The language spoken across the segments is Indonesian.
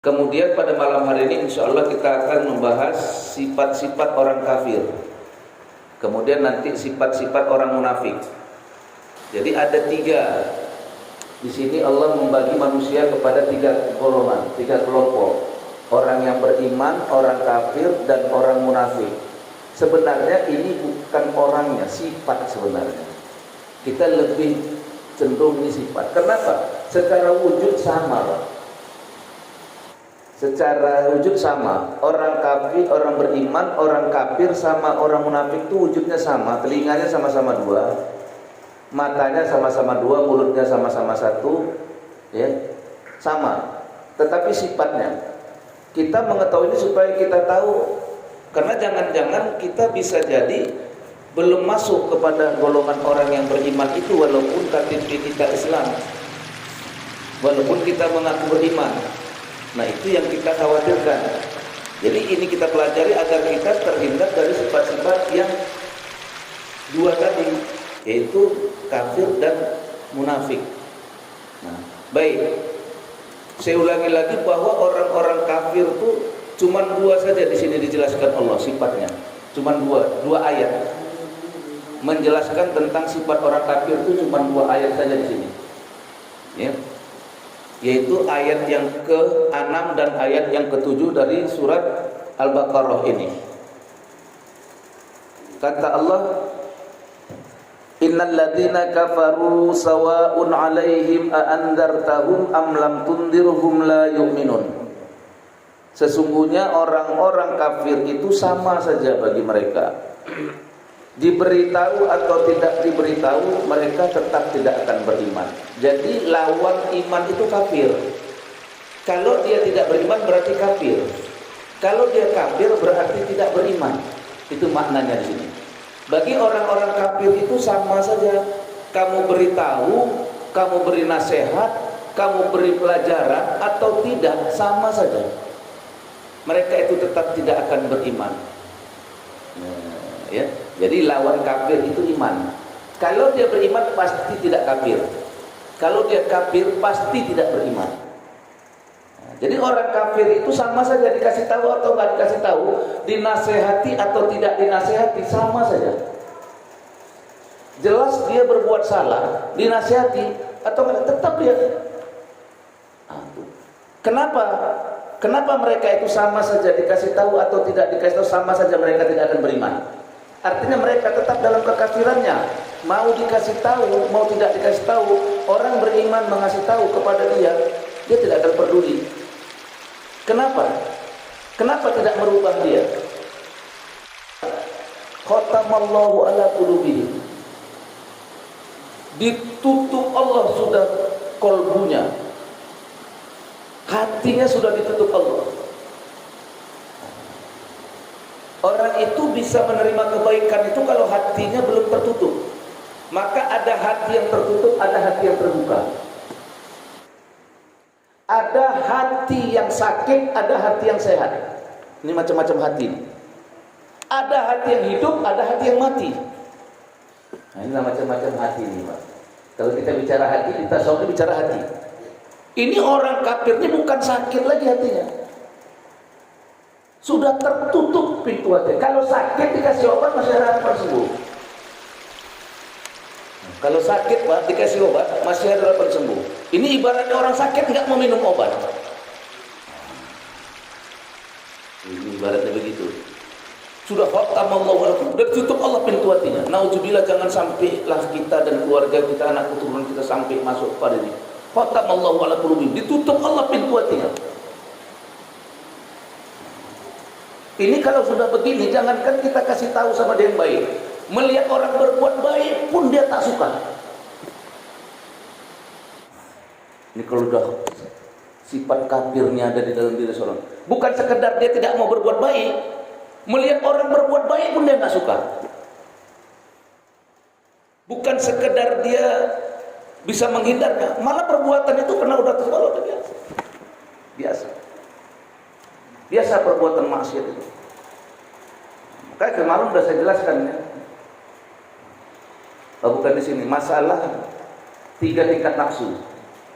Kemudian pada malam hari ini insya Allah kita akan membahas sifat-sifat orang kafir. Kemudian nanti sifat-sifat orang munafik. Jadi ada tiga. Di sini Allah membagi manusia kepada tiga golongan, tiga kelompok. Orang yang beriman, orang kafir, dan orang munafik. Sebenarnya ini bukan orangnya, sifat sebenarnya. Kita lebih cenderung ini sifat. Kenapa? Secara wujud sama, Pak. Secara wujud sama. Orang kafir, orang beriman, orang kafir sama orang munafik itu wujudnya sama. Telinganya sama-sama dua, matanya sama-sama dua, mulutnya sama-sama satu, ya, sama. Tetapi sifatnya kita mengetahui ini supaya kita tahu, karena jangan-jangan kita bisa jadi belum masuk kepada golongan orang yang beriman itu, walaupun KTP kita Islam, walaupun kita mengaku beriman. Nah, itu yang kita khawatirkan. Jadi ini kita pelajari agar kita terhindar dari sifat-sifat yang dua tadi, yaitu kafir dan munafik. Nah, baik. Saya ulangi lagi bahwa orang-orang kafir itu cuma dua saja di sini dijelaskan Allah sifatnya. Cuma dua ayat. Menjelaskan tentang sifat orang kafir itu cuma dua ayat saja di sini. Ya. Yaitu ayat yang ke-6 dan ayat yang ke-7 dari surat Al-Baqarah ini. Kata Allah, innal ladzina kafaru sawa'un 'alaihim a andzartahum am lam tundirhum la yu'minun. Sesungguhnya orang-orang kafir itu sama saja bagi mereka. Diberitahu atau tidak diberitahu, mereka tetap tidak akan beriman. Jadi lawan iman itu kafir. Kalau dia tidak beriman berarti kafir. Kalau dia kafir berarti tidak beriman. Itu maknanya di sini. Bagi orang-orang kafir itu sama saja. Kamu beritahu, kamu beri nasihat, kamu beri pelajaran atau tidak, sama saja. Mereka itu tetap tidak akan beriman. Ya. Jadi lawan kafir itu iman. Kalau dia beriman pasti tidak kafir. Kalau dia kafir pasti tidak beriman. Nah, jadi orang kafir itu sama saja, dikasih tahu atau nggak dikasih tahu, dinasehati atau tidak dinasehati, sama saja. Jelas dia berbuat salah, dinasehati atau nggak, tetap dia. Kenapa? Kenapa mereka itu sama saja, dikasih tahu atau tidak dikasih tahu, sama saja mereka tidak akan beriman? Artinya mereka tetap dalam kekafirannya. Mau dikasih tahu, mau tidak dikasih tahu, orang beriman mengasih tahu kepada dia, dia tidak akan peduli. Kenapa? Kenapa tidak merubah dia? Khatamallahu ala qulubihim. Ditutup Allah sudah kolbunya. Hatinya sudah ditutup Allah. Orang itu bisa menerima kebaikan itu kalau hatinya belum tertutup. Maka ada hati yang tertutup, ada hati yang terbuka. Ada hati yang sakit, ada hati yang sehat. Ini macam-macam hati. Ada hati yang hidup, ada hati yang mati. Nah, ini macam-macam hati ini, Pak. Kalau kita bicara hati, kita soalnya bicara hati. Ini orang kafirnya bukan sakit lagi hatinya. Sudah tertutup pintu hati. Kalau sakit dikasih obat masih ada harapan sembuh. Kalau sakit, Pak, dikasih obat masih ada harapan sembuh. Ini ibaratnya orang sakit nggak mau minum obat. Ini ibaratnya begitu. Sudah khatamallahu, sudah tutup Allah pintu hatinya. Nauzubillah, jangan sampailah kita dan keluarga kita, anak keturunan kita sampai masuk pada ini. Khatamallahu ala qulubihim, ditutup Allah pintu hatinya. Ini kalau sudah begini, jangankan kita kasih tahu sama dia yang baik. Melihat orang berbuat baik pun dia tak suka. Ini kalau sudah sifat kafirnya ada di dalam diri seorang. Bukan sekedar dia tidak mau berbuat baik, melihat orang berbuat baik pun dia tak suka. Bukan sekedar dia bisa menghindarnya, malah perbuatan itu karena udah terlalu biasa. Biasa. Biasa perbuatan maksiat itu. Kayak kemarin sudah saya jelaskan ya. Bukan di sini. Masalah 3 tingkat nafsu.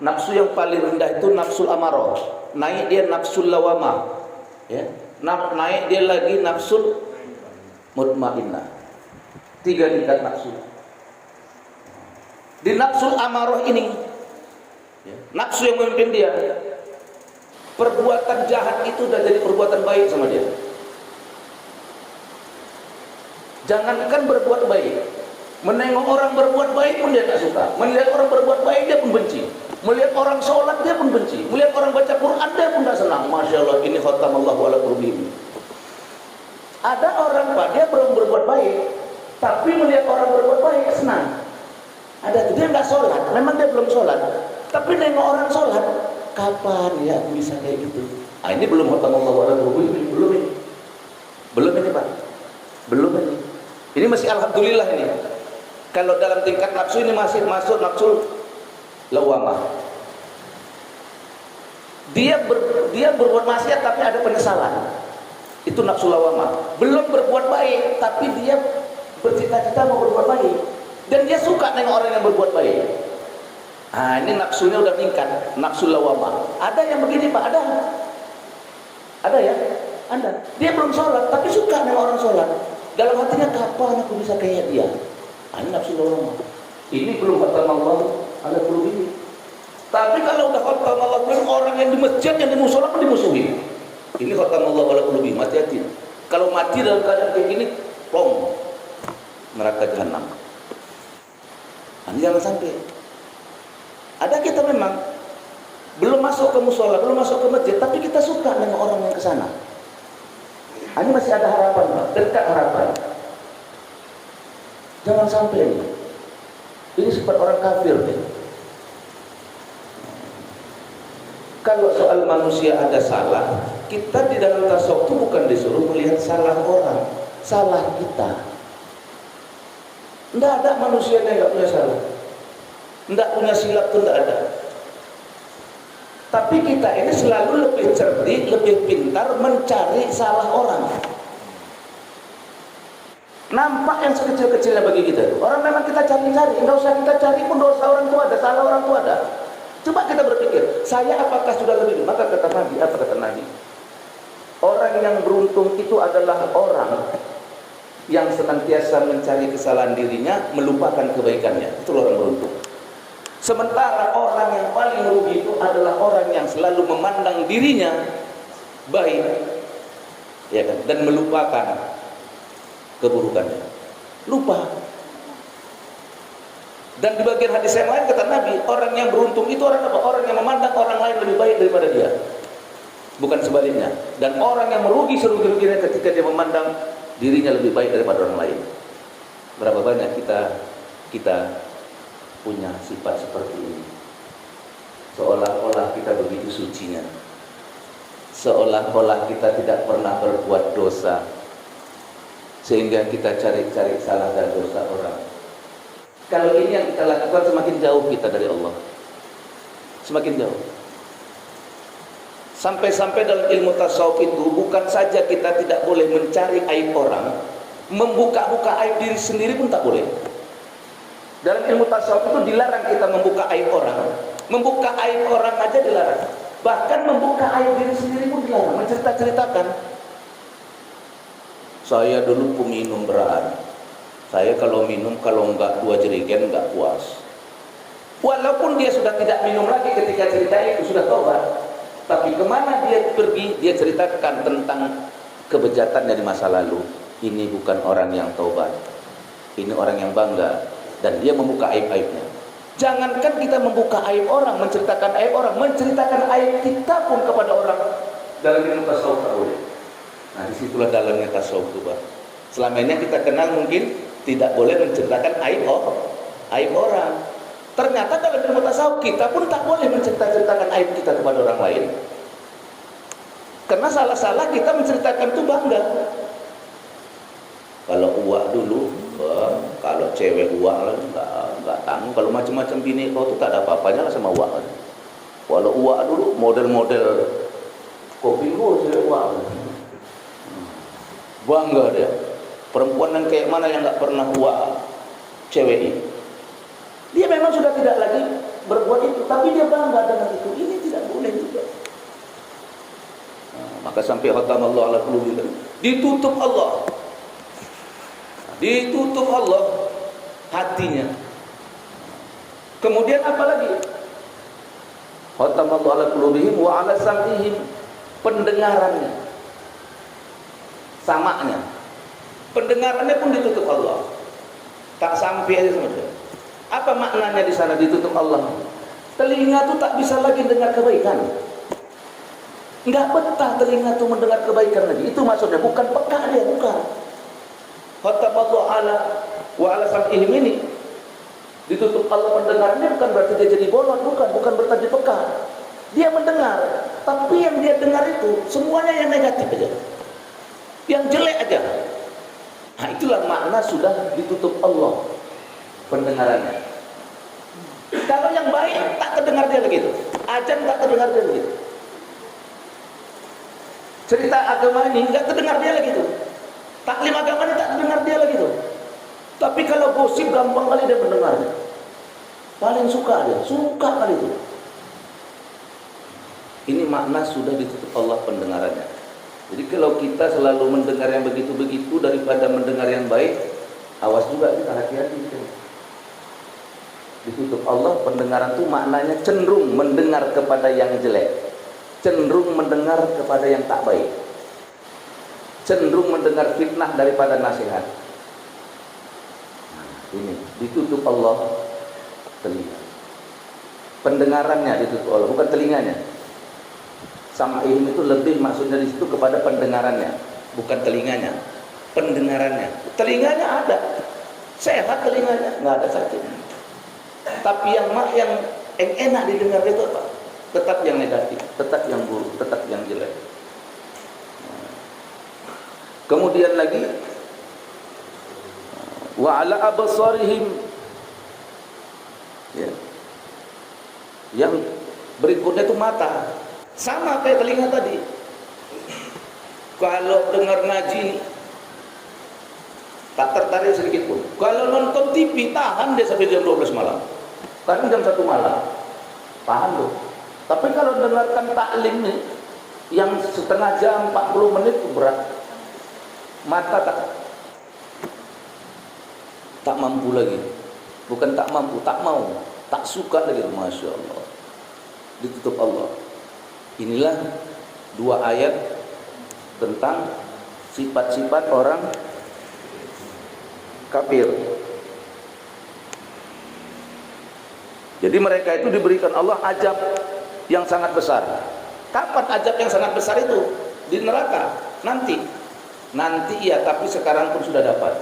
Nafsu yang paling rendah itu nafsul amarah. Naik dia nafsul lawamah. Ya. Naik dia lagi nafsul mutmainnah. 3 tingkat nafsu. Di nafsul amarah ini, ya, nafsu yang memimpin dia, perbuatan jahat itu sudah jadi perbuatan baik sama dia. Jangankan berbuat baik, menengok orang berbuat baik pun dia tak suka. Melihat orang berbuat baik dia pun benci. Melihat orang sholat dia pun benci. Melihat orang baca Quran dia pun tak senang. Masya Allah, ini khatamallahu ala qulubihim. Ada orang Pak, dia belum berbuat baik, tapi melihat orang berbuat baik senang. Ada tuh dia nggak sholat, memang dia belum sholat, tapi nengok orang sholat, kapan ya aku bisa kayak gitu? Ah, ini belum khatamallahu ala qulubihim, belum ini, Pak, belum ini. Ini masih alhamdulillah ini. Kalau dalam tingkat nafsu ini masih masuk nafsu lawamah. Dia berbuat maksiat tapi ada penyesalan. Itu nafsu lawamah. Belum berbuat baik tapi dia bercita-cita mau berbuat baik dan dia suka nengok orang yang berbuat baik. Ah, ini nafsunya udah meningkat, nafsu lawamah. Ada yang begini Pak, ada. Ada ya? Ada. Dia belum sholat tapi suka nengok orang sholat. Dalam hatinya kapan aku bisa kayak dia? Ini nafsu lawamah. Ini belum khatamallahu ala qulubihim. Tapi kalau udah khatamallahu ala orang yang di masjid, yang di musola pun dimusuhi. Ini khatamallahu ala qulubihim, hati-hati. Kalau mati dalam keadaan kayak gini, plong, neraka jahanam. Ini jangan sampai. Ada kita memang belum masuk ke musola, belum masuk ke masjid, tapi kita suka dengan orang yang ke sana. Ini masih ada harapan, Pak. Dekat harapan. Jangan sampai ini. Ini seperti orang kafir nih. Kalau soal manusia ada salah, kita di dalam tasawuf itu bukan disuruh melihat salah orang, salah kita. Tidak ada manusia yang nggak punya salah, tidak punya silap itu tidak ada. Tapi kita ini selalu lebih cerdik, lebih pintar mencari salah orang. Nampak yang sekecil-kecilnya bagi kita. Orang memang kita cari-cari, enggak usah kita cari pun dosa orang tua ada, salah orang tua ada. Coba kita berpikir, saya apakah sudah lebih? Maka kata Nabi, apa kata Nabi? Orang yang beruntung itu adalah orang yang senantiasa mencari kesalahan dirinya, melupakan kebaikannya. Itu orang beruntung. Sementara orang yang paling rugi itu adalah orang yang selalu memandang dirinya baik, ya kan, dan melupakan keburukannya. Lupa. Dan di bagian hadis yang lain kata Nabi, orang yang beruntung itu orang apa? Orang yang memandang orang lain lebih baik daripada dia. Bukan sebaliknya. Dan orang yang merugi serugi-ruginya ketika dia memandang dirinya lebih baik daripada orang lain. Berapa banyak kita punya sifat seperti ini. Seolah-olah kita begitu sucinya. Seolah-olah kita tidak pernah berbuat dosa. Sehingga kita cari-cari salah dan dosa orang. Kalau ini yang kita lakukan, semakin jauh kita dari Allah. Semakin jauh. Sampai-sampai dalam ilmu tasawuf itu bukan saja kita tidak boleh mencari aib orang, membuka-buka aib diri sendiri pun tak boleh. Dalam ilmu tasawuf itu dilarang kita membuka aib orang. Membuka aib orang aja dilarang. Bahkan membuka aib diri sendiri pun dilarang. Mencerita-ceritakan, saya dulu peminum berat. Saya kalau minum, kalau enggak 2 jerigen enggak puas. Walaupun dia sudah tidak minum lagi ketika cerita itu, sudah tobat. Tapi kemana dia pergi, dia ceritakan tentang kebejatannya di masa lalu. Ini bukan orang yang taubat. Ini orang yang bangga. Dan dia membuka aib-aibnya. Jangankan kita membuka aib orang, menceritakan aib orang, menceritakan aib kita pun kepada orang. Dalam ilmu tasawuf tak boleh. Nah, disitulah dalamnya tasawuf itu, Pak. Selama ini kita kenal mungkin tidak boleh menceritakan aib orang. Ternyata dalam ilmu tasawuf kita pun tak boleh menceritakan aib kita kepada orang lain. Karena salah-salah kita menceritakan itu bangga. Kalau uak dulu, kalau cewek uak enggak tanggung. Kalau macam-macam bini kau tuh tak ada apa-apanya lah sama uak. Kalau uak dulu model-model kopi gua cewek uak. Bangga dia. Perempuan yang kayak mana yang nggak pernah uak cewek ini? Dia memang sudah tidak lagi berbuat itu, tapi dia bangga dengan itu. Ini tidak boleh juga. Maka sampai khatamallahu ala qulubihim, ditutup Allah. Ditutup Allah hatinya. Kemudian apa lagi? Khatamallahu ala qulubihim wa ala sam'ihim, pendengarannya, samanya, pendengarannya pun ditutup Allah. Tak sampai aja sama dia. Apa maknanya di sana ditutup Allah? Telinga tuh tak bisa lagi dengar kebaikan. Enggak betah telinga tuh mendengar kebaikan lagi. Itu maksudnya, bukan peka dia, bukan. Khatamallahu ala wa ala sam'ihim ini, ditutup Allah pendengarannya, bukan berarti dia jadi bolot, bukan berarti peka. Dia mendengar, tapi yang dia dengar itu semuanya yang negatif aja, yang jelek aja. Nah, itulah makna sudah ditutup Allah pendengarannya. Kalau yang baik tak terdengar dia begitu, azan tak terdengar dia begitu, cerita agama ini nggak terdengar dia lagi tuh, taklim agama ini tak terdengar dia lagi tuh. Tapi kalau gosip gampang kali dia mendengarnya, paling suka kali itu. Ini makna sudah ditutup Allah pendengarannya. Jadi kalau kita selalu mendengar yang begitu-begitu daripada mendengar yang baik, awas juga kita, hati-hati gitu. Ditutup Allah pendengaran itu maknanya cenderung mendengar kepada yang jelek, cenderung mendengar kepada yang tak baik, cenderung mendengar fitnah daripada nasihat. Ini ditutup Allah telinga, pendengarannya ditutup Allah, bukan telinganya. Sam'ihim itu lebih maksudnya di situ kepada pendengarannya, bukan telinganya, pendengarannya. Telinganya ada, sehat telinganya, nggak ada sakit. Tapi yang enak didengar itu apa? Tetap yang negatif, tetap yang buruk, tetap yang jelek. Kemudian lagi, wa ala absarihim, ya. Yang berikutnya itu mata. Sama kayak telinga tadi. Kalau dengar ngaji tak tertarik sedikit pun. Kalau nonton TV tahan dia sampai jam 12 malam. Kadang jam 1 malam. Tahan tuh. Tapi kalau dengarkan taklim nih yang setengah jam 40 menit itu berat. Mata tak mampu lagi. Bukan tak mampu, tak mau, tak suka lagi. Masya Allah. Ditutup Allah. Inilah dua ayat tentang sifat-sifat orang kafir. Jadi mereka itu diberikan Allah azab yang sangat besar. Kapan azab yang sangat besar itu? Di neraka. Nanti iya, tapi sekarang pun sudah dapat.